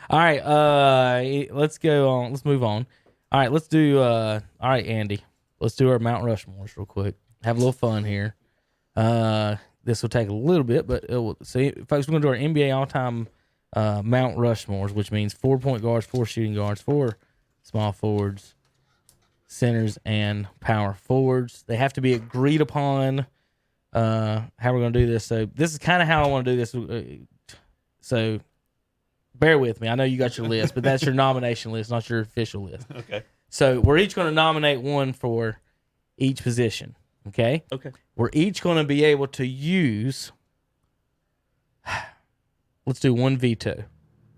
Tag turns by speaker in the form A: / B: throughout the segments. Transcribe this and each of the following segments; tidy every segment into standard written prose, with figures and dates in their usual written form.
A: All right, let's go on. Let's move on. All right, let's do. All right, Andy, let's do our Mount Rushmores real quick. Have a little fun here. This will take a little bit, but it will. See, folks, we're gonna do our NBA all-time Mount Rushmores, which means 4 point guards, 4 shooting guards, 4 small forwards, centers, and power forwards. They have to be agreed upon. How we're gonna do this? So this is kind of how I want to do this. So bear with me. I know you got your list, but that's your nomination list, not your official list.
B: Okay.
A: So we're each going to nominate one for each position. Okay?
B: Okay.
A: We're each going to be able to use, let's do one veto.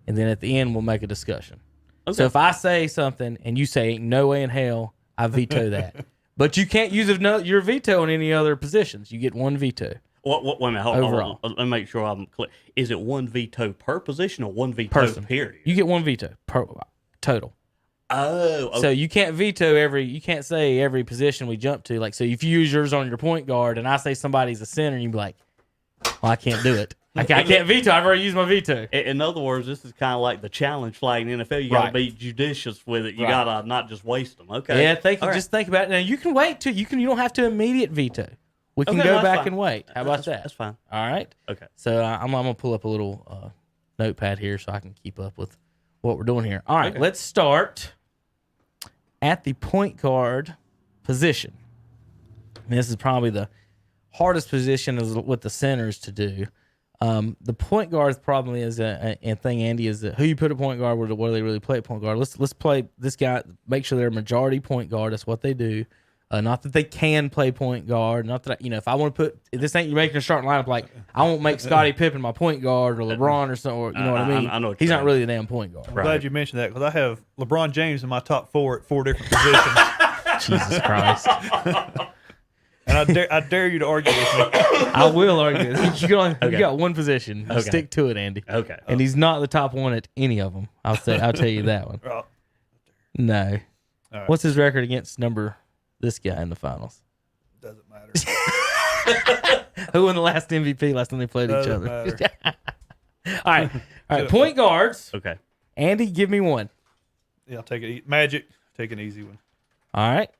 A: And then at the end, we'll make a discussion. Okay. So if I say something and you say, ain't no way in hell, I veto that. But you can't use your veto on any other positions. You get one veto.
B: Wait a minute. Hold
A: Overall.
B: on. Let me make sure I'm clear. Is it one veto per position or one veto period?
A: You get one veto total.
B: Oh, okay.
A: So you can't veto you can't say every position we jump to. Like, so if you use yours on your point guard and I say somebody's a center, and you be like, well, I can't do it. I can't veto. I've already used my veto.
B: In other words, this is kind of like the challenge flag in the NFL. You got to be judicious with it. You got to not just waste them. Okay.
A: Yeah, just think about it. Now, you can wait too. You don't have to immediate veto. We can go back and wait. How about that?
B: That's fine.
A: All right.
B: Okay.
A: So I'm going to pull up a little notepad here so I can keep up with what we're doing here. All right. Okay. Let's start at the point guard position. And this is probably the hardest position with the centers to do. The point guard's problem is Andy, is that who you put at point guard, what do they really play at point guard? Let's play this guy. Make sure they're a majority point guard. That's what they do. Not that they can play point guard. Not that if I want to put this, ain't you making a starting lineup like I won't make Scottie Pippen my point guard or LeBron or something. Or, you know what I mean?
B: I know
A: he's not really a damn point guard.
C: I'm glad you mentioned that because I have LeBron James in my top 4 at 4 different positions.
A: Jesus Christ!
C: And I dare you to argue with me.
A: I will argue. You got one position. Okay. Stick to it, Andy.
B: Okay.
A: And he's not the top one at any of them. I'll tell you that one. No. Right. What's his record against this guy in the finals?
C: Doesn't matter.
A: Who won the last MVP last time they played each other? All right. Point guards.
B: Okay.
A: Andy, give me one.
C: Yeah, I'll take it. Magic. Take an easy one.
A: All right.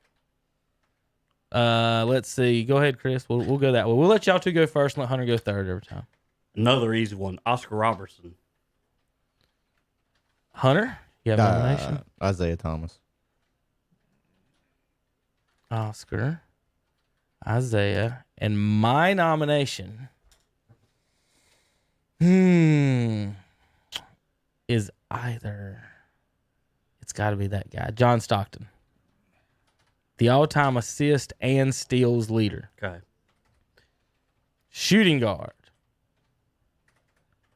A: Let's see. Go ahead, Chris. We'll go that way. We'll let y'all two go first and let Hunter go third every time.
B: Another easy one. Oscar Robertson.
A: Hunter, you have a nomination?
D: Isaiah Thomas.
A: Oscar, Isaiah, and my nomination is it's got to be that guy, John Stockton, the all-time assist and steals leader.
B: Okay.
A: Shooting guard.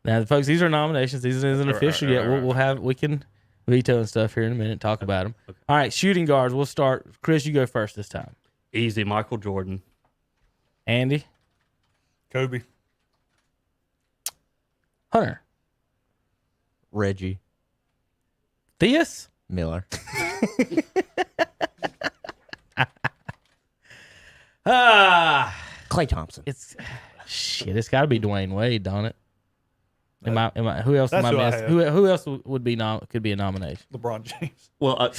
A: Now, folks, these are nominations. These isn't official yet. We can veto and stuff here in a minute. Talk about them. Okay. All right, shooting guards. We'll start. Chris, you go first this time.
B: Easy, Michael Jordan.
A: Andy.
C: Kobe.
A: Hunter.
D: Reggie.
A: Theus.
D: Miller. Klay Thompson.
A: It's got to be Dwayne Wade, don't it? Who else am I missing? Who else could be a nomination?
C: LeBron James.
B: Well,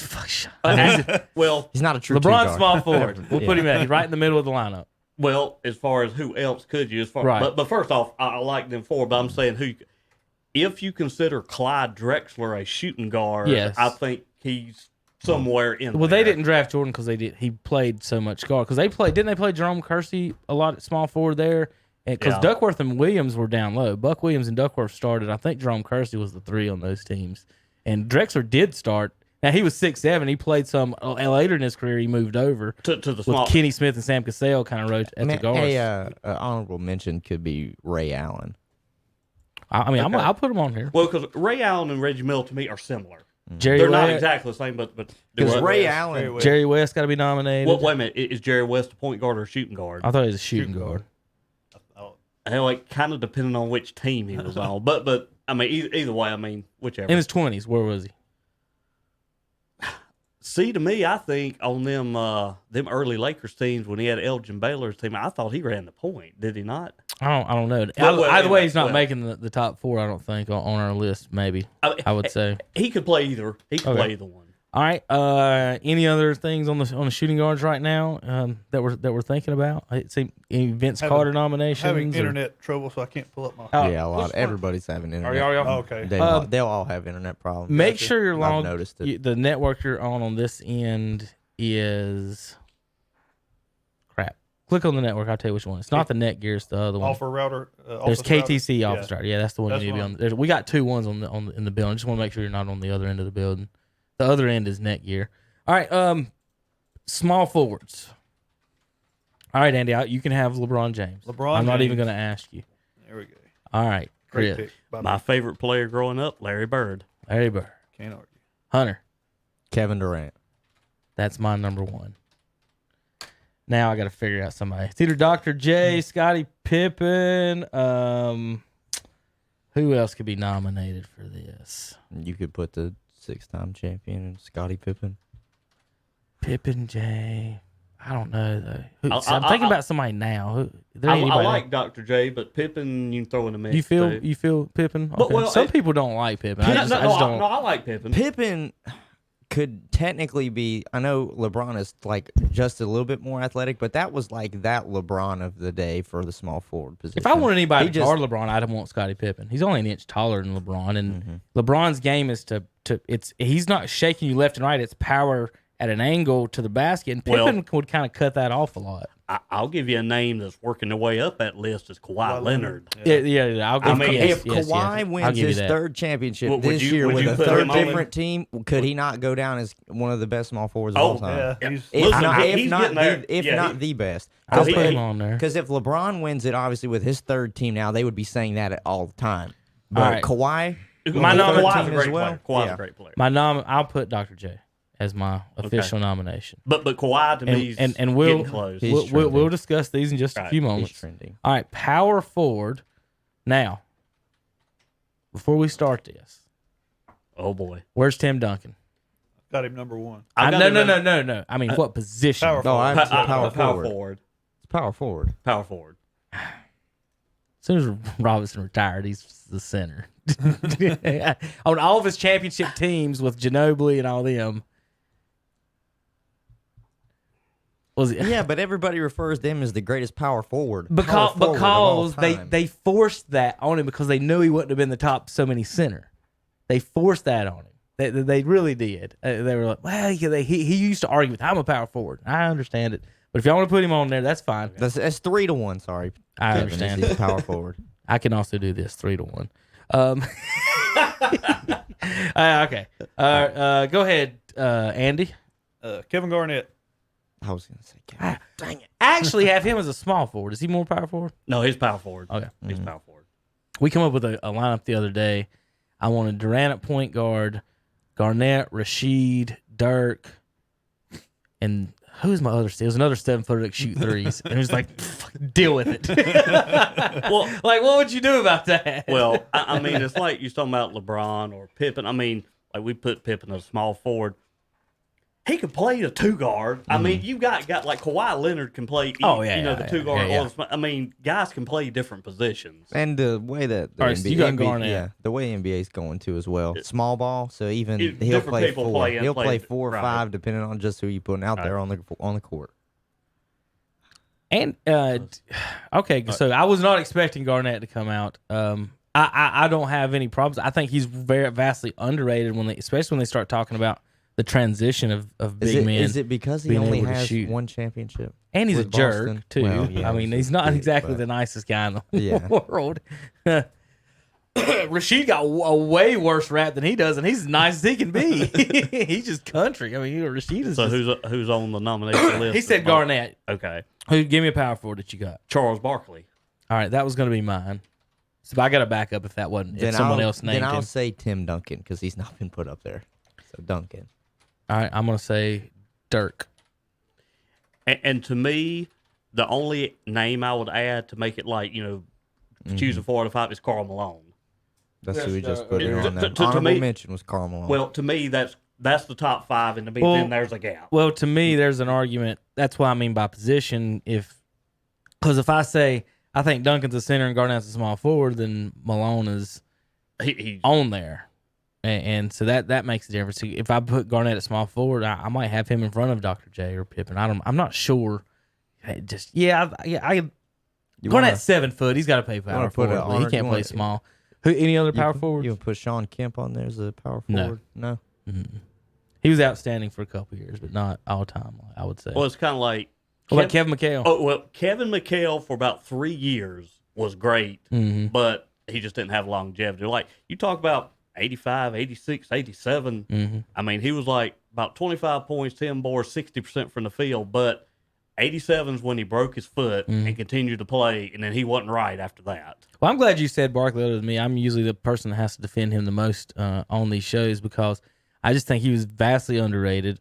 D: he's not a true
A: LeBron's small forward. We'll put him at. He's right in the middle of the lineup.
B: Well, as far as who else could you? But first off, I like them 4. But I'm saying if you consider Clyde Drexler a shooting guard, yes. I think he's somewhere in.
A: Well, they didn't draft Jordan because he played so much guard. Because didn't they play Jerome Kersey a lot at small forward there? Because Duckworth and Williams were down low. Buck Williams and Duckworth started. I think Jerome Kersey was the 3 on those teams. And Drexler did start. Now, he was 6'7". He played some later in his career. He moved over
B: to the small.
A: With Kenny Smith and Sam Cassell kind of wrote at the guards.
D: Honorable mention could be Ray Allen.
A: I'll put him on here.
B: Well, because Ray Allen and Reggie Miller to me are similar.
A: They're
B: not exactly the same, but
D: because Ray Allen,
A: Jerry West got to be nominated.
B: Well, wait a minute, is Jerry West a point guard or a shooting guard?
A: I thought he was a shooting guard.
B: Kind of depending on which team he was on, but I mean, either way, whichever.
A: In his 20s, where was he?
B: See, to me, I think on them early Lakers teams when he had Elgin Baylor's team, I thought he ran the point. Did he not?
A: I don't know. Either way, he's not making the top 4. I don't think on our list. Maybe I would say
B: he could play either. He could play either one.
A: All right. Any other things on the shooting guards right now that we're thinking about? Any Vince Carter nominations?
C: Having internet trouble, so I can't pull up my.
D: Yeah, a lot. Everybody's having internet.
A: Are y'all?
C: Oh, okay.
D: They'll all have internet problems.
A: Make sure you're
D: I've
A: logged.
D: noticed it.
A: The network you're on this end is crap. Click on the network. I'll tell you which one. It's not the Netgear. It's the other one.
C: Offer router.
A: There's KTC
C: router.
A: office router. Yeah, that's the one you need to be on. We got 2 ones in the building. I just want to make sure you're not on the other end of the building. The other end is Netgear. All right, small forwards. All right, Andy, you can have LeBron James. I'm not even going to ask you.
C: There we go.
A: All right,
C: Great
A: Chris.
C: pick.
B: My favorite player growing up, Larry Bird.
A: Larry Bird.
C: Can't argue.
A: Hunter.
D: Kevin Durant.
A: That's my number 1. Now I got to figure out somebody. It's either Dr. J, Scottie Pippen. Who else could be nominated for this?
D: You could put the 6-time champion Scottie Pippen.
A: Pippen J. I don't know though. I'm thinking about somebody now.
B: I like Dr. J, but Pippen you can throw in the mix.
A: You feel Pippen? Okay.
B: Well,
A: some people don't like Pippen. I just don't.
B: I like Pippen.
D: Pippen could technically be. I know LeBron is like just a little bit more athletic, but that was like that LeBron of the day for the small forward position.
A: If I wanted anybody to guard LeBron, I'd want Scottie Pippen. He's only an inch taller than LeBron, and LeBron's game is he's not shaking you left and right. It's power at an angle to the basket, and Pippen would kind of cut that off a lot.
B: I'll give you a name that's working their way up that list is Kawhi Leonard.
A: Yeah. I'll give
D: if Kawhi wins his 3rd championship this year with a 3rd different team, could he not go down as one of the best small forwards of all time?
C: Yeah.
D: If not the best.
A: I'll put him on there.
D: Because if LeBron wins it, obviously with his 3rd team now, they would be saying that all the time. But Kawhi,
B: my Kawhi's a great player. Kawhi's a great player.
A: I'll put Dr. J as my official nomination.
B: But Kawhi to me is getting close.
A: We'll discuss these in just a few moments. All right, power forward. Now, before we start this,
B: oh boy,
A: where's Tim Duncan?
C: Got him number 1.
A: No. I mean, what position?
C: Power forward.
D: Power forward. It's power forward.
B: Power forward.
A: As soon as Robinson retired, he's the center. On all of his championship teams with Ginobili and all them.
D: Yeah, but everybody refers to him as the greatest power forward.
A: Because they forced that on him because they knew he wouldn't have been the top so many center. They forced that on him. They really did. They were like, well, he used to argue with, I'm a power forward. I understand it. But if y'all want to put him on there, that's fine.
D: That's 3-1, sorry.
A: I understand.
D: He's power forward.
A: I can also do this 3-1. Okay. Go ahead, Andy.
C: Kevin Garnett.
D: I was going to say Kevin.
A: Dang it. I actually have him as a small forward. Is he more power forward?
B: No, he's power forward.
A: Okay.
B: He's power forward.
A: We come up with a lineup the other day. I wanted Durant at point guard, Garnett, Rashid, Dirk, and who's my other? It was another 7-footer that could shoot threes. And he was like, deal with it. Well, like, what would you do about that?
B: Well, I mean, it's like you're talking about LeBron or Pippen. I mean, like we put Pippen as a small forward. He could play a 2-guard. I mean, you got like Kawhi Leonard can play. The 2-guard.
A: Yeah.
B: I mean, guys can play different positions.
D: And the way that the
A: you got Garnett.
D: the way NBA is going to as well. Small ball, so even he'll
B: different
D: play
B: people
D: 4.
B: play
D: He'll play 4 or
B: right.
D: 5 depending on just who you putting out there on the court.
A: And okay, so I was not expecting Garnett to come out. I don't have any problems. I think he's very vastly underrated especially when they start talking about the transition of big men.
D: Is it because he only has one championship?
A: And he's a jerk
D: Boston?
A: too.
D: Well, yeah,
A: I mean, he's not exactly the nicest guy in the world. Rashid got a way worse rap than he does, and he's as nice as he can be. He's just country. I mean, Rashid is.
B: So who's on the nomination list?
A: He said Garnett.
B: Okay.
A: Give me a power forward that you got.
B: Charles Barkley.
A: All right, that was going to be mine. So I got to back up if that wasn't. If someone else named him.
D: Then I'll say Tim Duncan because he's not been put up there. So Duncan.
A: All right, I'm going to say Dirk.
B: And to me, the only name I would add to make it like, choose a 4 out of 5 is Karl Malone.
D: That's who we just put in on that. Honorable mention was Karl Malone.
B: Well, to me, that's that's the top 5, and to me, then there's a gap.
A: Well, to me, there's an argument. That's what I mean by position. Because if I say I think Duncan's a center and Garnett's a small forward, then Malone is
B: he
A: on there. And so that makes a difference. If I put Garnett at small forward, I might have him in front of Dr. J or Pippen. I'm not sure. Garnett's 7 foot. He's got to play power forward. He can't play small. Any other power forwards?
D: You want to put Sean Kemp on there as a power forward? No.
A: Mm-hmm. He was outstanding for a couple years, but not all time, I would say.
B: Well, it's kind of like
A: what about Kevin McHale?
B: Oh, well, Kevin McHale for about 3 years was great, but he just didn't have longevity. Like, you talk about 85, 86, 87. I mean, he was like about 25 points, 10 boards, 60% from the field, but 87's when he broke his foot and continued to play, and then he wasn't right after that.
A: Well, I'm glad you said Barkley other than me. I'm usually the person that has to defend him the most on these shows because I just think he was vastly underrated.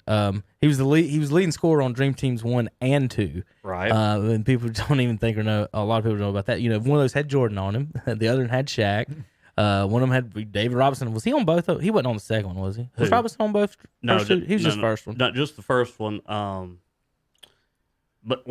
A: He was leading scorer on Dream Teams 1 and 2.
B: Right.
A: And people don't even think or know. A lot of people don't know about that. You know, one of those had Jordan on him. The other one had Shaq. One of them had David Robinson. Was he on both? He wasn't on the second one, was he? Was Robinson on both?
B: No,
A: he was just first one.
B: Not just the first one. But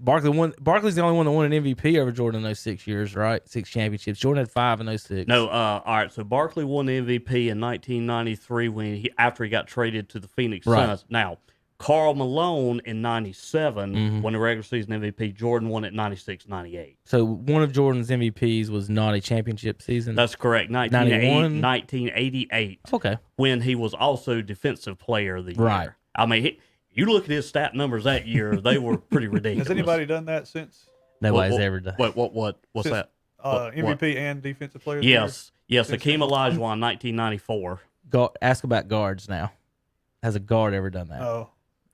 A: Barkley's the only one that won an MVP over Jordan in those 6 years, right? 6 championships. Jordan had 5 in those 6.
B: No, all right. So Barkley won the MVP in 1993 after he got traded to the Phoenix Suns. Now, Karl Malone in 97 won the regular season MVP. Jordan won it 96, 98.
A: So one of Jordan's MVPs was not a championship season?
B: That's correct. 1988.
A: Okay.
B: When he was also Defensive Player of the Year.
A: Right.
B: I mean, you look at his stat numbers that year; they were pretty ridiculous.
C: Has anybody done that since?
A: Nobody's ever done.
B: What's that?
C: MVP and Defensive Player of the
B: Year? Hakeem Olajuwon, 1994.
A: Ask about guards now. Has a guard ever done that?
C: Oh,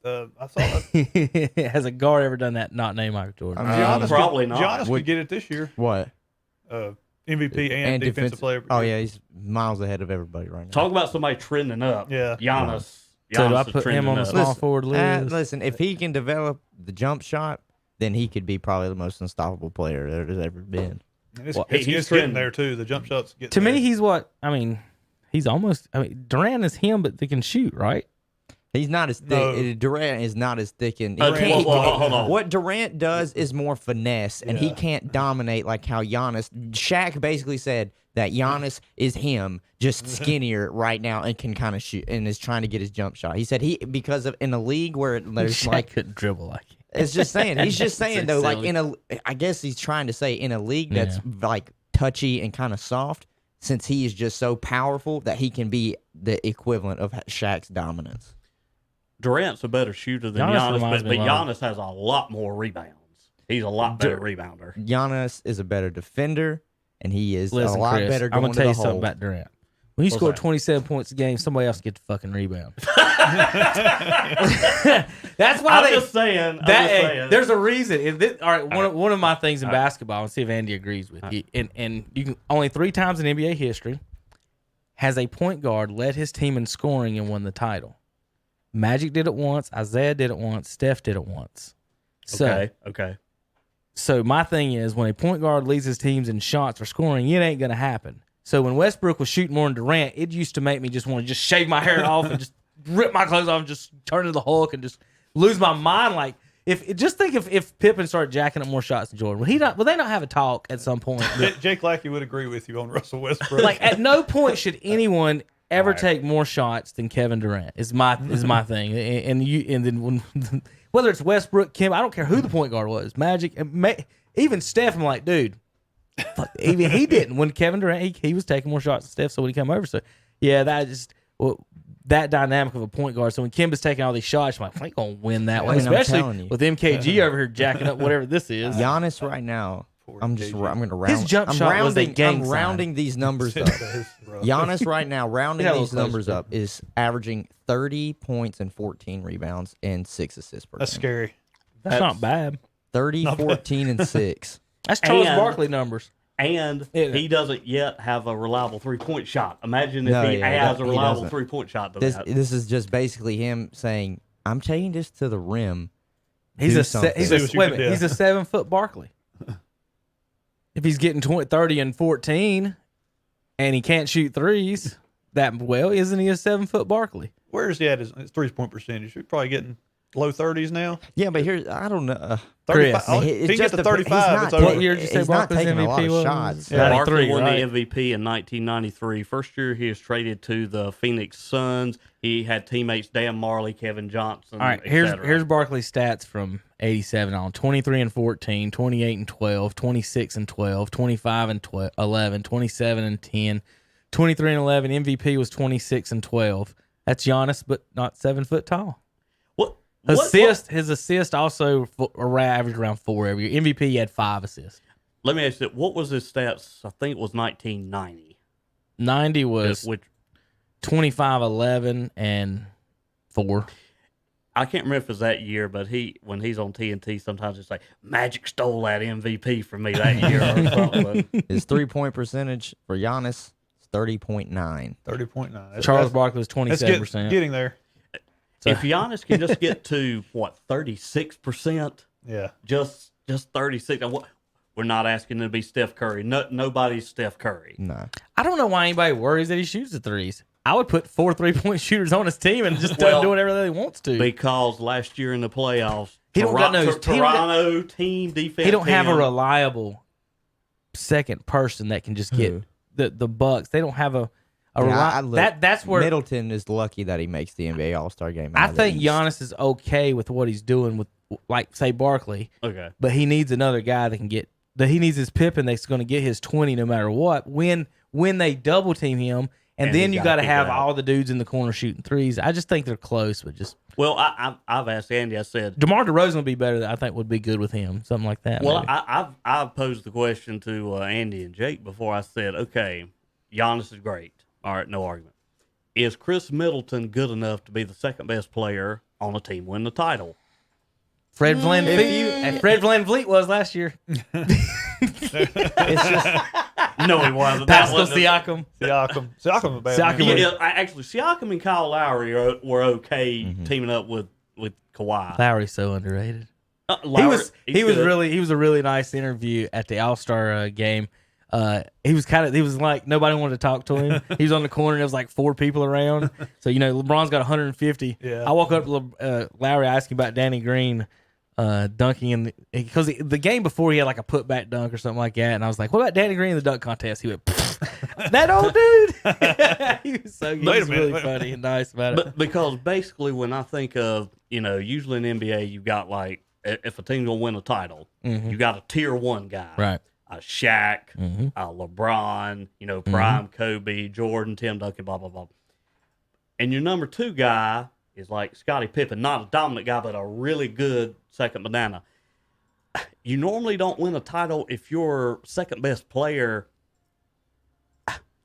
C: I saw that.
A: Has a guard ever done that? Not named Michael Jordan.
B: Probably not.
C: Giannis would get it this year.
D: What?
C: MVP and Defensive Player.
D: Oh yeah, he's miles ahead of everybody right now.
B: Talk about somebody trending up.
C: Yeah,
B: Giannis.
A: So do I put him on the small forward list?
D: Listen, if he can develop the jump shot, then he could be probably the most unstoppable player there's ever been.
C: He's getting there too. The jump shots get
A: to me. He's what I mean. He's almost. I mean, Durant is him, but they can shoot, right?
D: He's not as thick. No. Durant is not as thick. And
B: hold on.
D: What Durant does is more finesse, and he can't dominate like how Giannis. Shaq basically said that Giannis is him, just skinnier right now, and can kind of shoot, and is trying to get his jump shot. He said because of in a league where there's
A: Shaq couldn't dribble like it.
D: It's just saying. He's just saying though, silly. I guess he's trying to say in a league that's like touchy and kind of soft. Since he is just so powerful that he can be the equivalent of Shaq's dominance.
B: Durant's a better shooter than Giannis, but Giannis has a lot more rebounds. He's a lot better rebounder.
D: Giannis is a better defender, and he is a lot better going to the hole.
A: I'm going to tell you something about Durant. When he scored 27 points a game, somebody else get the fucking rebound. That's why
B: I'm just saying.
A: There's a reason. All right, one of my things in basketball, and see if Andy agrees with you. And you can only 3 times in NBA history has a point guard led his team in scoring and won the title. Magic did it once. Isaiah did it once. Steph did it once. So,
B: okay.
A: So my thing is, when a point guard leads his teams in shots or scoring, it ain't going to happen. So when Westbrook was shooting more than Durant, it used to make me just want to just shave my hair off and just rip my clothes off and just turn to the Hulk and just lose my mind. Like, if Pippen started jacking up more shots than Jordan, will they not have a talk at some point?
C: Jake Lackey would agree with you on Russell Westbrook.
A: Like, at no point should anyone ever take more shots than Kevin Durant. Is my thing. And then when whether it's Westbrook, Kim, I don't care who the point guard was, Magic, even Steph. I'm like, dude. Even he didn't. When Kevin Durant, he was taking more shots than Steph, so when he came over. So, yeah, that dynamic of a point guard. So when Kemba's taking all these shots, I'm like, I ain't going to win that one. Especially with MKG over here jacking up whatever this is.
D: Giannis right now, I'm going to round.
A: His jump shot was a gang sign.
D: I'm rounding these numbers up. Giannis right now, rounding these numbers up, is averaging 30 points and 14 rebounds and 6 assists per game.
C: That's scary.
A: That's not bad.
D: 30, 14, and 6.
A: That's Charles Barkley numbers.
B: And he doesn't yet have a reliable three-point shot. Imagine if he has a reliable three-point shot to that.
D: This is just basically him saying, I'm taking this to the rim.
A: He's a 7-foot Barkley. If he's getting 30 and 14 and he can't shoot threes that well, isn't he a 7-foot Barkley?
C: Where's he at his 3-point percentage? He's probably getting low 30s now.
D: Yeah, but here's I don't know.
C: 35.
A: Chris.
C: If he gets to 35, it's
A: What
C: over.
A: year did you say
D: He's not
A: Barkley's
D: taking a lot
A: MVP
D: of
A: was?
D: shots.
C: Yeah.
B: Barkley
A: 93,
B: won
A: right?
B: the MVP in 1993. First year he was traded to the Phoenix Suns. He had teammates Dan Marley, Kevin Johnson.
A: All right, here's Barkley's stats from 87 on: 23 and 14, 28 and 12, 26 and 12, 25 and 11, 27 and 10, 23 and 11. MVP was 26 and 12. That's Giannis, but not 7 foot tall. His assist also averaged around 4 every year. MVP had 5 assists.
B: Let me ask you, what was his stats? I think it was 1990.
A: 90 was 25, 11, and 4.
B: I can't remember if it was that year, but when he's on TNT, sometimes it's like Magic stole that MVP from me that year or something.
D: His 3-point percentage for Giannis is 30.9.
C: 30.9.
A: Charles Barkley was 27%.
C: Getting there.
B: So, if Giannis can just get to 36%,
C: yeah,
B: just 36. We're not asking him to be Steph Curry. Nobody's Steph Curry.
D: No,
A: I don't know why anybody worries that he shoots the threes. I would put 4 3-point shooters on his team and just do whatever he wants to.
B: Because last year in the playoffs,
A: he don't got no
B: Toronto team defense.
A: He don't have a reliable second person that can just get the Bucks. They don't have that's where
D: Middleton is lucky that he makes the NBA All-Star game.
A: I think Giannis is okay with what he's doing with, like, say, Barkley.
B: Okay,
A: but he needs another guy that can get. He needs his Pippen that's going to get his 20 no matter what. When they double team him, and then you got to have all the dudes in the corner shooting threes. I just think they're close, but just.
B: Well, I've asked Andy. I said
A: DeMar DeRozan would be better. I think would be good with him, something like that.
B: Well, I've posed the question to Andy and Jake before. I said, okay, Giannis is great. All right, no argument. Is Chris Middleton good enough to be the second best player on a team win the title?
A: Fred VanVleet was last year.
D: It's just
B: no, he wasn't.
A: Pascal Siakam.
C: Siakam a bad
B: man. Actually, Siakam and Kyle Lowry were okay teaming up with Kawhi.
A: Lowry's so underrated.
B: He was
A: a really nice interview at the All-Star game. He was like, nobody wanted to talk to him. He was on the corner and there was like 4 people around. So, LeBron's got 150.
C: Yeah.
A: I walk up to Lowry asking about Danny Green dunking because the game before he had like a putback dunk or something like that. And I was like, what about Danny Green in the dunk contest? He went, that old dude. He was really funny and nice about it.
B: But because basically when I think of, usually in the NBA, you got like, if a team's going to win a title, you got a tier 1 guy.
A: Right.
B: Shaq, LeBron, prime Kobe, Jordan, Tim Duncan, blah, blah, blah. And your number 2 guy is like Scottie Pippen, not a dominant guy, but a really good second banana. You normally don't win a title if your second best player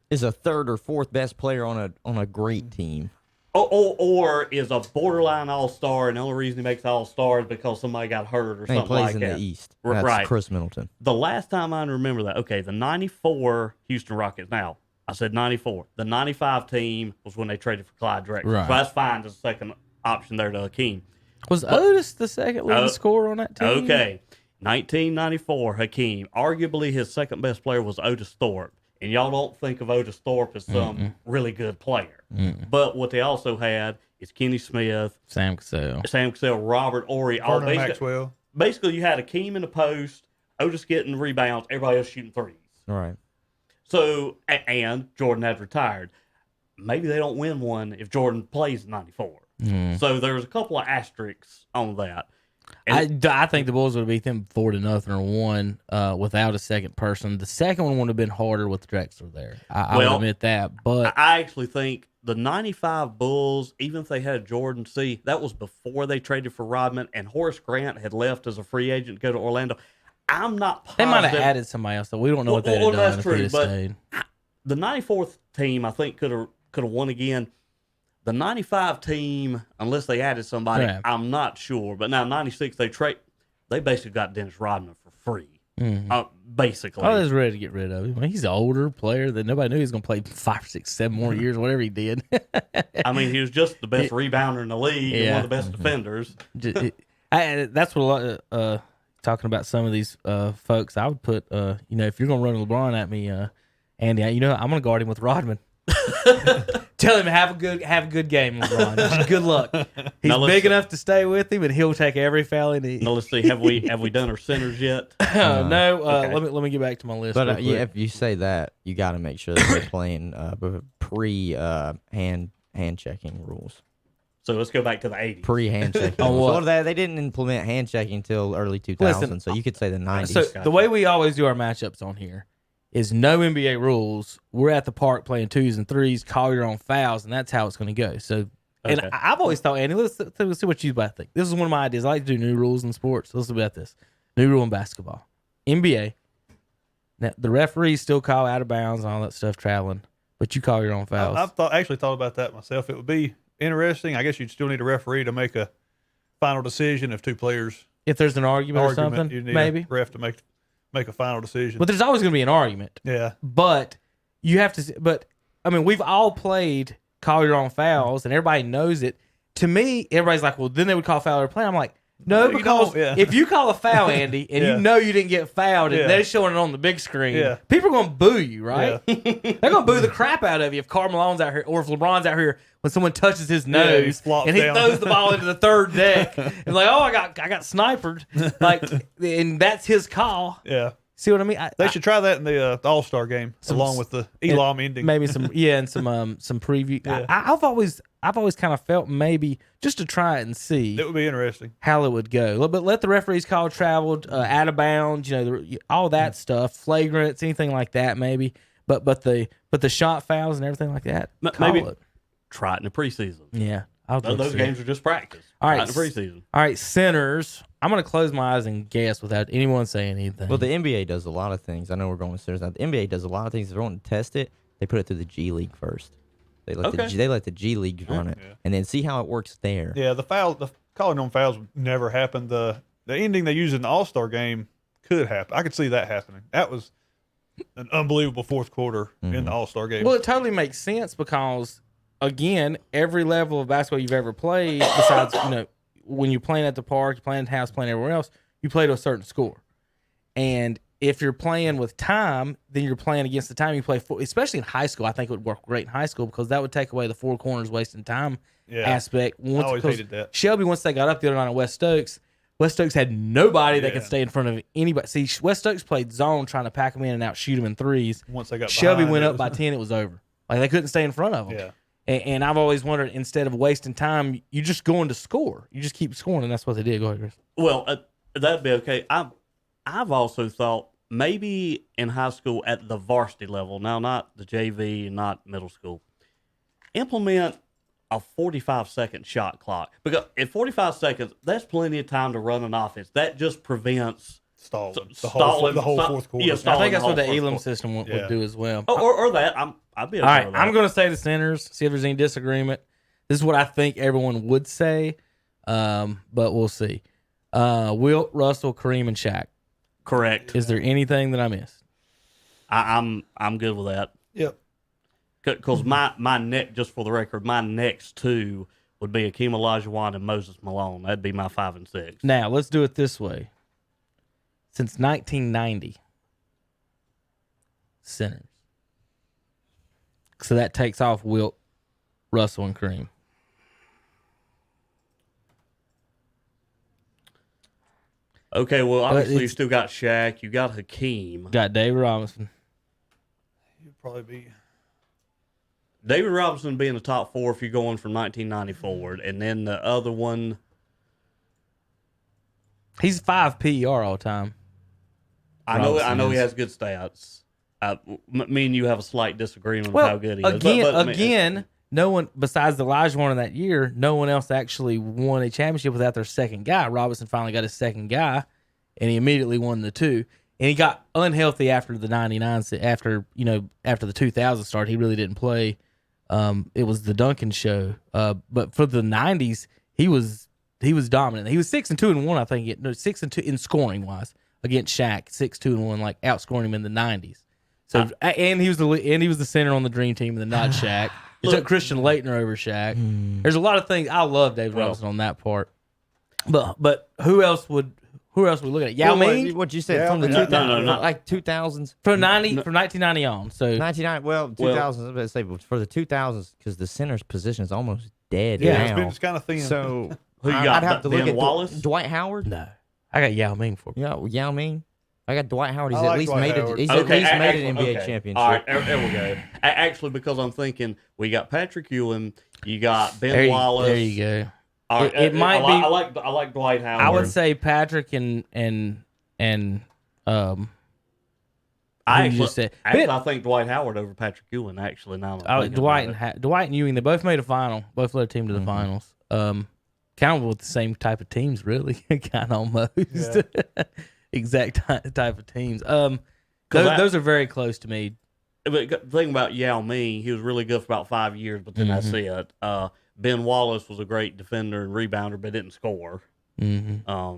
D: is a 3rd or 4th best player on a great team.
B: Or is a borderline all-star, and the only reason he makes all-star is because somebody got hurt or something like that.
D: He plays in the East. That's
B: right.
D: Chris Middleton.
B: The last time I remember that, okay, the 94 Houston Rockets. Now, I said 94. The 95 team was when they traded for Clyde Drexler.
A: Right.
B: So that's fine as a second option there to Hakeem.
A: Was Otis the second leading scorer on that team?
B: Okay. 1994, Hakeem. Arguably his second best player was Otis Thorpe. And y'all don't think of Otis Thorpe as some really good player. But what they also had is Kenny Smith,
A: Sam
B: Cassell, Robert Horry.
C: Maxwell.
B: Basically, you had Hakeem in the post, Otis getting rebounds, everybody else shooting threes.
D: All right.
B: So, and Jordan had retired. Maybe they don't win one if Jordan plays in 94. So there's a couple of asterisks on that.
A: I think the Bulls would have beat them 4-0 or 1 without a second person. The second one would have been harder with Drexler there. I will admit that. But
B: I actually think the 95 Bulls, even if they had Jordan C., that was before they traded for Rodman, and Horace Grant had left as a free agent to go to Orlando. I'm not positive.
A: They might have added somebody else, though. We don't know what they had done if they stayed.
B: The 94th team, I think, could have won again. The 95 team, unless they added somebody, I'm not sure. But now 96, they basically got Dennis Rodman for free, basically.
A: I was ready to get rid of him. He's an older player that nobody knew he was going to play 5, 6, 7 more years, whatever he did.
B: I mean, he was just the best rebounder in the league and one of the best defenders.
A: That's what talking about some of these folks, I would put, if you're going to run LeBron at me, Andy, I'm going to guard him with Rodman. Tell him have a good game, LeBron. Just good luck. He's big enough to stay with him, and he'll take every foul he needs.
B: Now let's see. Have we done our centers yet?
A: No.
B: Okay.
A: Let me get back to my list.
D: But yeah, if you say that, you got to make sure that they're playing pre hand checking rules.
B: So let's go back to the 80s.
D: Pre hand checking.
A: What?
D: So they didn't implement hand checking until early 2000. So you could say the 90s.
A: So the way we always do our matchups on here is no NBA rules. We're at the park playing 2s and 3s, call your own fouls, and that's how it's going to go. So, and I've always thought, Andy, let's see what you both think. This is one of my ideas. I like to do new rules in sports. Let's about this. New rule in basketball. NBA, now, the referees still call out of bounds and all that stuff traveling, but you call your own fouls.
C: I've actually thought about that myself. It would be interesting. I guess you'd still need a referee to make a final decision if two players.
A: If there's an argument or something,
C: you need
A: maybe.
C: A ref to make a final decision.
A: But there's always going to be an argument.
C: Yeah.
A: But you have to. But I mean, we've all played call your own fouls, and everybody knows it. To me, everybody's like, well, then they would call foul or play. I'm like, no, because if you call a foul, Andy, and you know you didn't get fouled, and they're showing it on the big screen, people are going to boo you, right? They're going to boo the crap out of you if Karl Malone's out here, or if LeBron's out here when someone touches his nose and he throws the ball into the third deck, and like, oh, I got sniped, like, and that's his call.
C: Yeah.
A: See what I mean?
C: They should try that in the All-Star game, along with the Elam ending.
A: Maybe some preview. Yeah. I've always kind of felt maybe just to try it and see.
C: It would be interesting
A: how it would go. But let the referees call traveled, out of bounds, all that stuff, flagrants, anything like that, maybe. But the shot fouls and everything like that.
B: Maybe try it in the preseason.
A: Yeah.
B: Those games are just practice.
A: All right,
B: in the preseason.
A: All right, centers. I'm going to close my eyes and guess without anyone saying anything.
D: Well, the NBA does a lot of things. I know we're going with centers now. The NBA does a lot of things. If they want to test it, they put it through the G League first. They let the G League run it, and then see how it works there.
C: Yeah, the calling on fouls would never happen. The ending they use in the All-Star game could happen. I could see that happening. That was an unbelievable fourth quarter in the All-Star game.
A: Well, it totally makes sense because, again, every level of basketball you've ever played, besides, when you're playing at the park, you're playing at the house, playing everywhere else, you play to a certain score. And if you're playing with time, then you're playing against the time you play for, especially in high school. I think it would work great in high school because that would take away the four corners wasting time aspect.
C: I always hated that.
A: Shelby, once they got up the other night at West Stokes had nobody that could stay in front of anybody. See, West Stokes played zone trying to pack them in and out, shoot them in threes.
C: Once they got
A: Shelby went up by 10, it was over. Like they couldn't stay in front of them.
C: Yeah.
A: And I've always wondered, instead of wasting time, you just going to score. You just keep scoring, and that's what they did. Go ahead, Chris.
B: Well, that'd be okay. I've also thought maybe in high school at the varsity level, now not the JV and not middle school, implement a 45-second shot clock. Because at 45 seconds, that's plenty of time to run an offense. That just prevents
C: stalling the whole fourth quarter.
B: Yeah,
A: I think that's what the Elam system would do as well.
B: Or that. I'd be okay
A: all right,
B: with that.
A: I'm going to say the centers, see if there's any disagreement. This is what I think everyone would say, but we'll see. Wilt, Russell, Kareem, and Shaq.
B: Correct.
A: Is there anything that I missed?
B: I'm good with that.
C: Yep.
B: Because my next, just for the record, my next two would be Akeem Olajuwon and Moses Malone. That'd be my 5 and 6.
A: Now, let's do it this way. Since 1990, centers. So that takes off Wilt, Russell, and Kareem.
B: Okay, well, obviously you still got Shaq. You got Hakeem.
A: Got David Robinson.
C: You'd probably be...
B: David Robinson would be in the top 4 if you're going from 1990 forward. And then the other one...
A: He's 5 PER all time.
B: I know he has good stats. Me and you have a slight disagreement with how good he is.
A: Again, no one besides the Olajuwon in that year, no one else actually won a championship without their second guy. Robinson finally got his second guy, and he immediately won the 2. And he got unhealthy after the 99. After the 2000 start, he really didn't play. It was the Duncan show. But for the 90s, he was dominant. He was 6-2-1, I think. 6-2 in scoring wise against Shaq. 6-2-1, like outscoring him in the 90s. So and he was the center on the Dream Team, and not Shaq. He took Christian Laettner over Shaq. There's a lot of things. I love David Robinson on that part. But who else would Who else we looking at? Yao Ming?
D: What you said
C: Yao
D: from the
C: Ming.
D: 2000s,
B: No.
D: like 2000s,
A: From 1990 on. So
D: 99. Well, 2000s. I was about to say for the 2000s because the center's position is almost dead
A: Yeah,
D: now.
C: It's kind of thin.
D: So
B: Who you got?
D: I'd have to look
B: Ben
D: at
B: Wallace?
D: Dwight Howard.
A: no, I got Yao Ming for you.
D: Yeah, Yao Ming. I got Dwight Howard. He's
C: I
D: at
C: like
D: least
C: Dwight
D: made
C: Howard.
D: it. He's at least made an NBA
B: okay.
D: championship.
B: All right, there we go. Actually, because I'm thinking we got Patrick Ewing, you got Ben Wallace.
A: There you go.
B: All right,
A: It might be.
B: I like Dwight Howard.
A: I would say Patrick and
B: I
A: you just said.
B: I think Dwight Howard over Patrick Ewing. Actually, now
A: Dwight and Ewing, they both made a final. Both led a team to the finals. Kind of with the same type of teams, really. Kind of almost exact type of teams. Those are very close to me.
B: But the thing about Yao Ming, he was really good for about 5 years, but then that's it. Ben Wallace was a great defender and rebounder, but didn't score.
D: I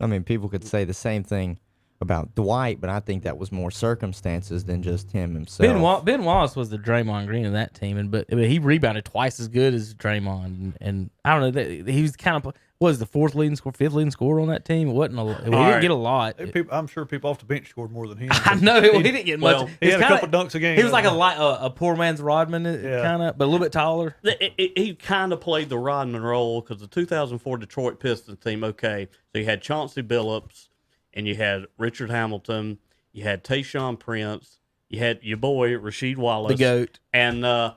D: mean, people could say the same thing about Dwight, but I think that was more circumstances than just him himself.
A: Ben Wallace was the Draymond Green of that team, but he rebounded twice as good as Draymond, and I don't know. He was kind of was the fifth leading scorer on that team. It wasn't he didn't get a lot.
C: I'm sure people off the bench scored more than him.
A: I know he didn't get much.
C: He had a couple dunks a game.
A: He was like a poor man's Rodman, kind of, but a little bit taller.
B: He kind of played the Rodman role because the 2004 Detroit Pistons team. Okay, so you had Chauncey Billups, and you had Richard Hamilton, you had Tayshaun Prince, you had your boy Rasheed Wallace,
A: the GOAT,
B: and Mehmet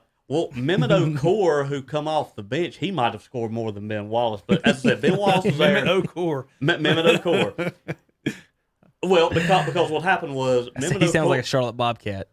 B: Okur, who come off the bench, he might have scored more than Ben Wallace. But as I said, Ben Wallace was there.
C: Mehmet Okur.
B: Mehmet Okur. Well, because what happened was
A: he sounds like a Charlotte Bobcat.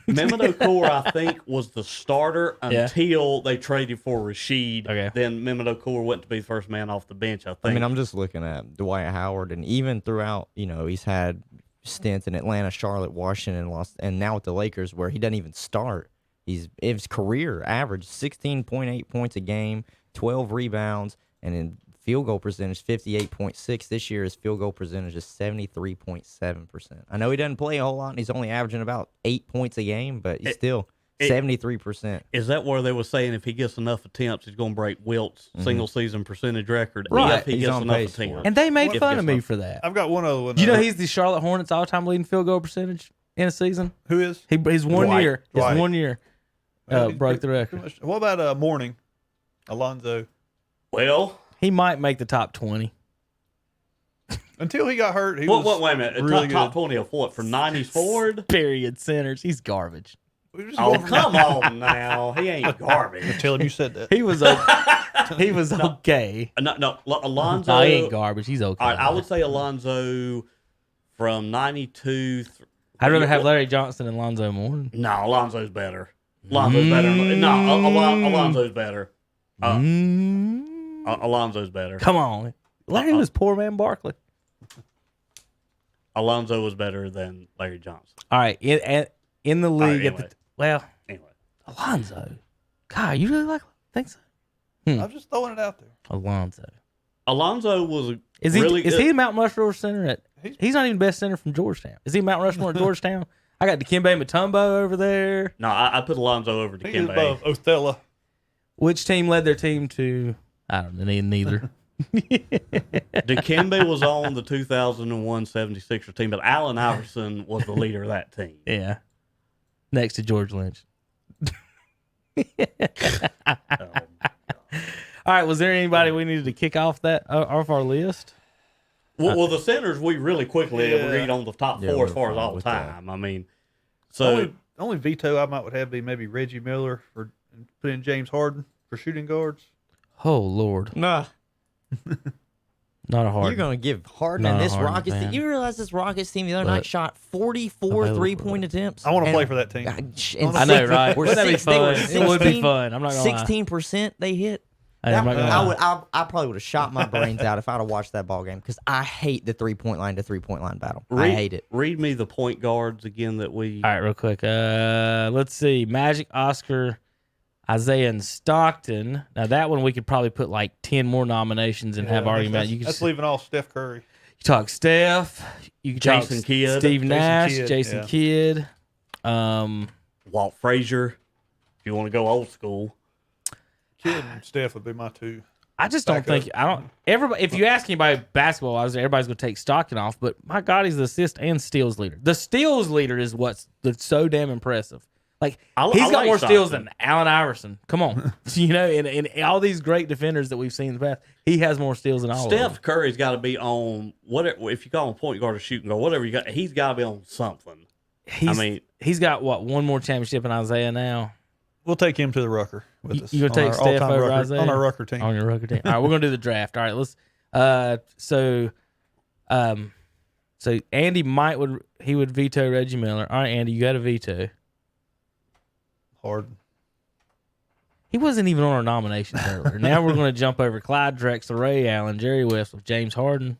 B: Mehmet Okur, I think, was the starter until they traded for Rasheed.
A: Okay.
B: Then Mehmet Okur went to be the first man off the bench, I think.
D: I mean, I'm just looking at Dwight Howard, and even throughout, he's had stints in Atlanta, Charlotte, Washington, and now with the Lakers, where he doesn't even start. His career average 16.8 points a game, 12 rebounds, and in field goal percentage 58.6. This year his field goal percentage is 73.7%. I know he doesn't play a whole lot, and he's only averaging about 8 points a game, but he's still 73%.
B: Is that where they were saying if he gets enough attempts, he's going to break Wilt's single season percentage record?
A: Right.
B: If he gets enough attempts.
A: And they made fun of me for that.
C: I've got one other one.
A: You know he's the Charlotte Hornets all-time leading field goal percentage in a season?
C: Who is?
A: He's 1
B: Dwight.
A: year. His
C: Dwight.
A: 1 year broke the record.
C: What about Morning? Alonzo.
B: Well,
A: he might make the top 20.
C: Until he got hurt, he
B: wait
C: was
B: a minute.
C: really
B: top
C: good.
B: 20 of what? For 90s forward?
A: Period centers. He's garbage.
B: Oh, come on now. He ain't garbage.
C: Tell him you said that.
A: He was he was okay.
B: No, Alonzo.
A: No, he ain't garbage. He's okay.
B: All right, I would say Alonzo from 92.
A: I'd rather have Larry Johnson and Lonzo Moore.
B: No, Alonzo's better. Alonzo's better. No, Alonzo's better. Alonzo's better.
A: Come on. Larry was poor man Barkley.
B: Alonzo was better than Larry Johnson.
A: All right. In the league
B: anyway. Anyway.
A: Alonzo. God, you really think so?
C: I'm just throwing it out there.
A: Alonzo
B: was
A: is he a Mount Rushmore center he's not even best center from Georgetown. Is he Mount Rushmore at Georgetown? I got Dikembe Mutombo over there.
B: No, I put Alonzo over Dikembe.
C: He's above Othella.
A: Which team led their team to? I don't know. Neither.
B: Dikembe was on the 2001 76ers team, but Allen Iverson was the leader of that team.
A: Yeah. Next to George Lynch. All right. Was there anybody we needed to kick off off our list?
B: Well, the centers we really quickly agreed on the top four as far as all time. I mean, so
C: only veto I might would have be maybe Reggie Miller for putting James Harden for shooting guards.
A: Oh Lord,
D: nah.
A: Not a Harden.
D: You're going to give Harden and this Rockets team. You realize this Rockets team the other night shot 44 3-point attempts?
C: I want to play for that team.
A: I know, right? Wouldn't that be fun? It would be fun. I'm not going to lie.
D: 16% they hit.
A: I
D: probably would have shot my brains out if I'd have watched that ball game because I hate the 3-point line to 3-point line battle. I hate it.
B: Read me the point guards again that we.
A: All right, real quick. Let's see. Magic, Oscar, Isaiah, and Stockton. Now that one we could probably put like 10 more nominations and have argument.
C: That's leaving off Steph Curry.
A: You talk Steph. You can talk
B: Jason Kidd,
A: Steve Nash,
C: Kidd,
A: Jason Kidd,
B: Walt Frazier. If you want to go old school.
C: Kidd and Steph would be my two.
A: I just don't think everybody. If you ask anybody basketball, everybody's going to take Stockton off. But my God, he's the assist and steals leader. The steals leader is that's so damn impressive. Like he's got more steals than Allen Iverson. Come on, and all these great defenders that we've seen in the past, he has more steals than all of them.
B: Steph Curry's got to be on whatever. If you call him point guard or shooting guard, whatever you got, he's got to be on something.
A: He's got one more championship in Isaiah now.
C: We'll take him to the Rucker with us.
A: You gonna take Steph over Isaiah
C: on our Rucker team?
A: On your Rucker team. All right, we're gonna do the draft. All right, let's. So Andy would veto Reggie Miller. All right, Andy, you got a veto.
C: Harden.
A: He wasn't even on our nominations earlier. Now we're going to jump over Clyde Drexler, Ray Allen, Jerry West with James Harden.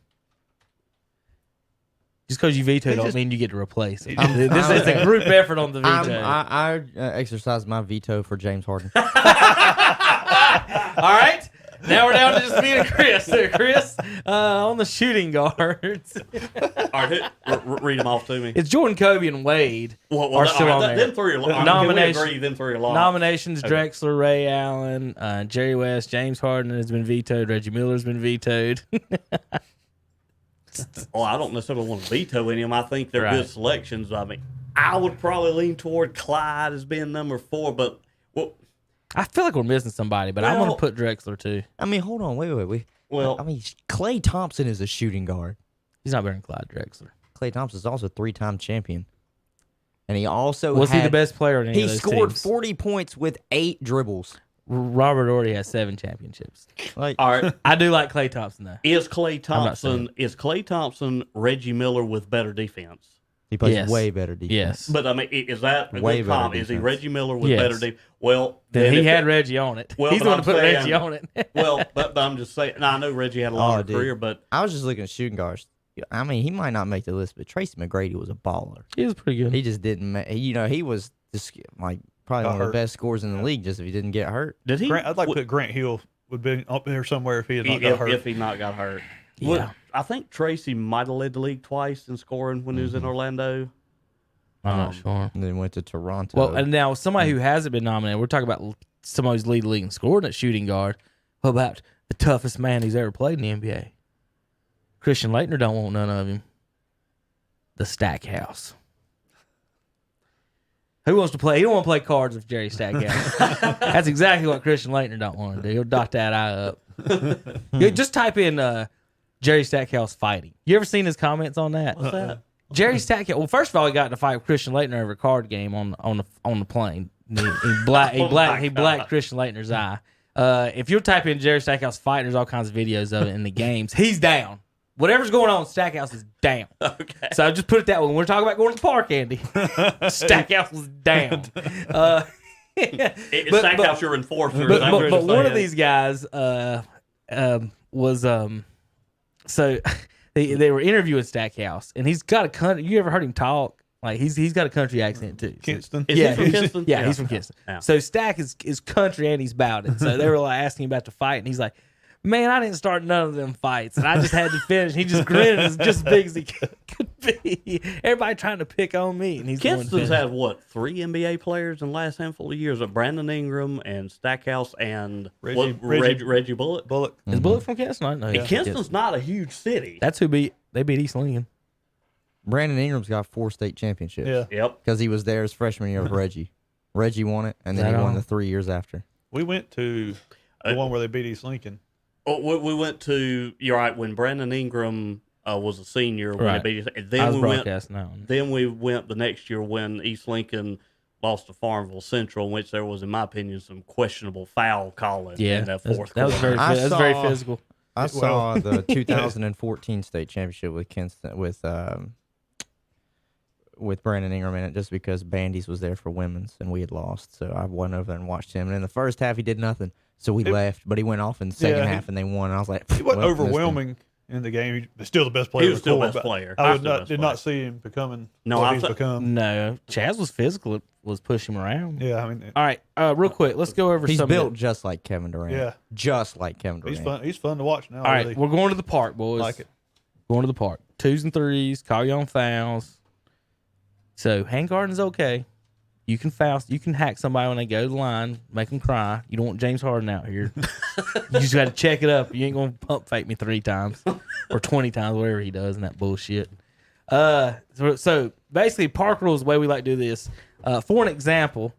A: Just because you veto don't mean you get to replace it. It's a group effort on the veto.
D: I exercise my veto for James Harden.
A: All right. Now we're down to just me and Chris. Chris, on the shooting guards.
B: All right, read them off to me.
A: It's Jordan, Kobe, and Wade are still on there.
B: Them three are locked.
A: Nominations, Drexler, Ray Allen, Jerry West, James Harden has been vetoed. Reggie Miller's been vetoed.
B: Well, I don't necessarily want to veto any of them. I think they're good selections. I mean, I would probably lean toward Clyde as being number 4, but...
A: I feel like we're missing somebody, but I'm going to put Drexler too.
D: I mean, hold on, wait.
B: Well,
D: I mean, Klay Thompson is a shooting guard.
A: He's not better than Clyde Drexler.
D: Klay Thompson is also a 3-time champion, and he also
A: was he the best player in any of those teams?
D: He scored 40 points with 8 dribbles.
A: Robert already has 7 championships.
B: All right,
A: I do like Klay Thompson though.
B: Is Klay Thompson Reggie Miller with better defense?
D: He plays way better defense.
A: Yes.
B: But, I mean, is that a good comp? Is he Reggie Miller with better defense?
A: Well, then he had Reggie on it. Well, he's the one to put Reggie on it.
B: Well, but I'm just saying. Now, I know Reggie had a longer career, but...
D: I was just looking at shooting guards. I mean, he might not make the list, but Tracy McGrady was a baller.
A: He was pretty good.
D: He just didn't he was just like probably one of the best scorers in the league just if he didn't get hurt.
B: Did he?
C: I'd like to put Grant Hill would be up there somewhere if he had not got hurt.
B: If he not got hurt.
A: Yeah.
B: Well, I think Tracy might have led the league twice in scoring when he was in Orlando.
A: I'm not sure.
D: And then went to Toronto.
A: Well, and now somebody who hasn't been nominated, we're talking about somebody who's lead the league in scoring at shooting guard. What about the toughest man who's ever played in the NBA? Christian Laettner don't want none of him. The Stackhouse. Who wants to play? He don't want to play cards with Jerry Stackhouse. That's exactly what Christian Laettner don't want to do. He'll dot that I up. Just type in Jerry Stackhouse fighting. You ever seen his comments on that?
B: What's that?
A: Jerry Stackhouse. Well, first of all, he got in a fight with Christian Laettner over a card game on the plane. He blacked Christian Laettner's eye. If you type in Jerry Stackhouse fight, there's all kinds of videos of it in the games. He's down. Whatever's going on, Stackhouse is down.
B: Okay.
A: So I just put it that way. When we're talking about going to the park, Andy, Stackhouse was down.
B: Stackhouse your enforcer.
A: But one of these guys was so they were interviewing Stackhouse, and he's got a country. You ever heard him talk? Like he's got a country accent too.
C: Kinston.
B: Is he from Kinston?
A: Yeah, he's from Kinston.
B: Yeah.
A: So Stack is country and he's about it. So they were like asking him about the fight, and he's like, "Man, I didn't start none of them fights, and I just had to finish." He just grinned as just as big as he could be. Everybody trying to pick on me, and he's
B: Kinston's had what 3 NBA players in the last handful of years: Brandon Ingram and Stackhouse and Reggie Bullock.
C: Bullock.
A: Is Bullock from Kinston? I don't know.
B: And Kinston's not a huge city.
A: That's who beat East Lincoln.
D: Brandon Ingram's got 4 state championships.
C: Yeah.
B: Yep.
D: Because he was there his freshman year with Reggie. Reggie won it, and then he won the 3 years after.
C: We went to the one where they beat East Lincoln.
B: Oh, we went to. You're right. When Brandon Ingram was a senior, when they beat us, and then we went the next year when East Lincoln lost to Farmville Central, in which there was, in my opinion, some questionable foul calling in that fourth quarter.
A: That was very physical.
D: I saw the 2014 state championship with Kinston with Brandon Ingram in it, just because Bandy's was there for women's and we had lost, so I went over there and watched him. And in the first half, he did nothing, so we left. But he went off in the second half and they won. And I was like,
C: he wasn't overwhelming in the game. He was still the best player.
B: He was still the best player.
C: I did not see him becoming what he's become.
A: No, Chaz was physical. Was pushing him around.
C: Yeah, I mean.
A: All right, real quick, let's go over.
D: He's built just like Kevin Durant.
C: Yeah,
D: just like Kevin Durant.
C: He's fun to watch now.
A: All right, we're going to the park, boys.
C: Like it.
A: Going to the park. 2s and 3s. Call you on fouls. So Hand Garden's okay. You can foul. You can hack somebody when they go to the line, make them cry. You don't want James Harden out here. You just got to check it up. You ain't gonna pump fake me 3 times or 20 times, whatever he does in that bullshit. So basically, park rules. The way we like to do this. For an example,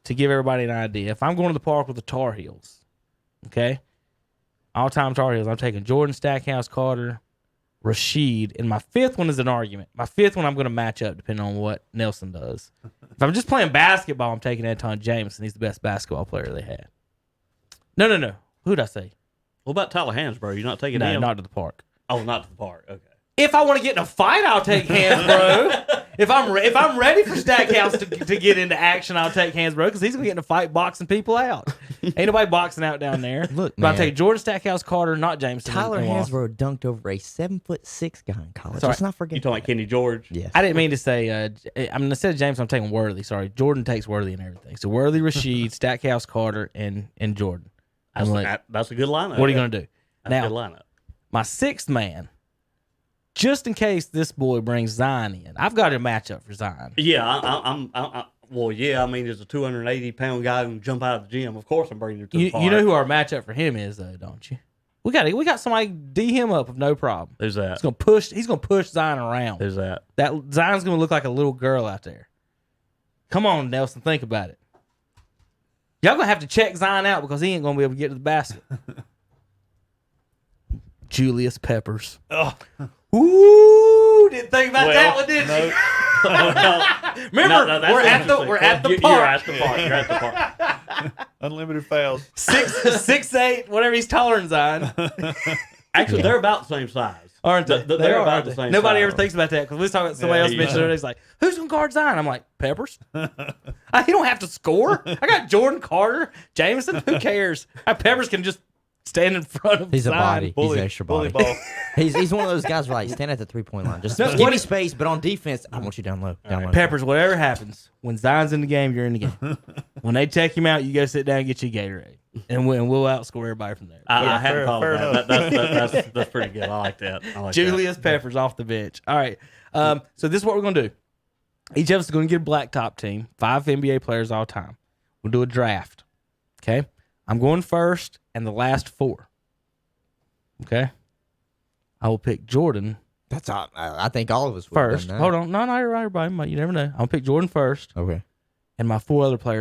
A: to give everybody an idea, if I'm going to the park with the Tar Heels, okay, all-time Tar Heels, I'm taking Jordan, Stackhouse, Carter, Rasheed, and my 5th one is an argument. My 5th one I'm going to match up depending on what Nelson does. If I'm just playing basketball, I'm taking Anton Jameson. He's the best basketball player they had. No. Who'd I say?
B: What about Tyler Hansbrough? You're not taking him?
A: No, not to the park.
B: Oh, not to the park. Okay.
A: If I want to get in a fight, I'll take Hansbrough. If I'm ready for Stackhouse to get into action, I'll take Hansbrough because he's gonna get in a fight boxing people out. Ain't nobody boxing out down there.
D: Look,
A: but I'll take Jordan, Stackhouse, Carter, not Jameson.
D: Tyler Hansbrough dunked over a 7'6" guy in college.
A: Sorry.
D: Let's not forget.
B: You talking about Kenny George?
D: Yes.
A: I didn't mean to say. Instead of Jameson, I'm taking Worthy. Sorry, Jordan takes Worthy and everything. So Worthy, Rasheed, Stackhouse, Carter, and Jordan.
B: That's a good lineup.
A: What are you gonna do?
B: That's a good lineup.
A: My 6th man. Just in case this boy brings Zion in, I've got a matchup for Zion.
B: Yeah, well, yeah. I mean, there's a 280-pound guy who can jump out of the gym. Of course, I'm bringing him to the park.
A: You know who our matchup for him is, though, don't you? We got somebody D him up with no problem.
B: There's that.
A: He's gonna push Zion around.
B: There's that.
A: That Zion's gonna look like a little girl out there. Come on, Nelson, think about it. Y'all gonna have to check Zion out because he ain't gonna be able to get to the basket. Julius Peppers.
C: Oh.
A: Ooh, didn't think about that one, did you? Remember, we're at the park.
B: You're at the park.
C: Unlimited fouls.
A: 6'8", whatever he's taller than Zion.
B: Actually, they're about the same size.
A: Aren't they?
B: They're about the same
A: Nobody
B: size.
A: ever thinks about that because we was talking about somebody else mentioned it. He's like, who's going to guard Zion? I'm like, Peppers. He don't have to score. I got Jordan, Carter, Jameson. Who cares? Peppers can just stand in front of
D: He's
A: Zion.
D: a body.
C: Bully,
D: he's an extra body.
C: bully ball.
D: he's one of those guys where like stand at the 3-point line. Just
A: No,
D: give me space, but on defense, I want you down low. Down low.
A: Peppers, whatever happens, when Zion's in the game, you're in the game. When they take him out, you go sit down and get you a Gatorade. And we'll outscore everybody from there.
B: I hadn't thought of that. That's pretty good. I like that.
A: Julius Peppers off the bench. All right. So this is what we're going to do. Each of us is going to get a blacktop team, 5 NBA players all time. We'll do a draft. Okay? I'm going first and the last 4. Okay? I will pick Jordan
D: That's all. I think all of us would
A: first. Hold on. No, everybody. You never know. I'll pick Jordan first.
D: Okay.
A: And my 4 other players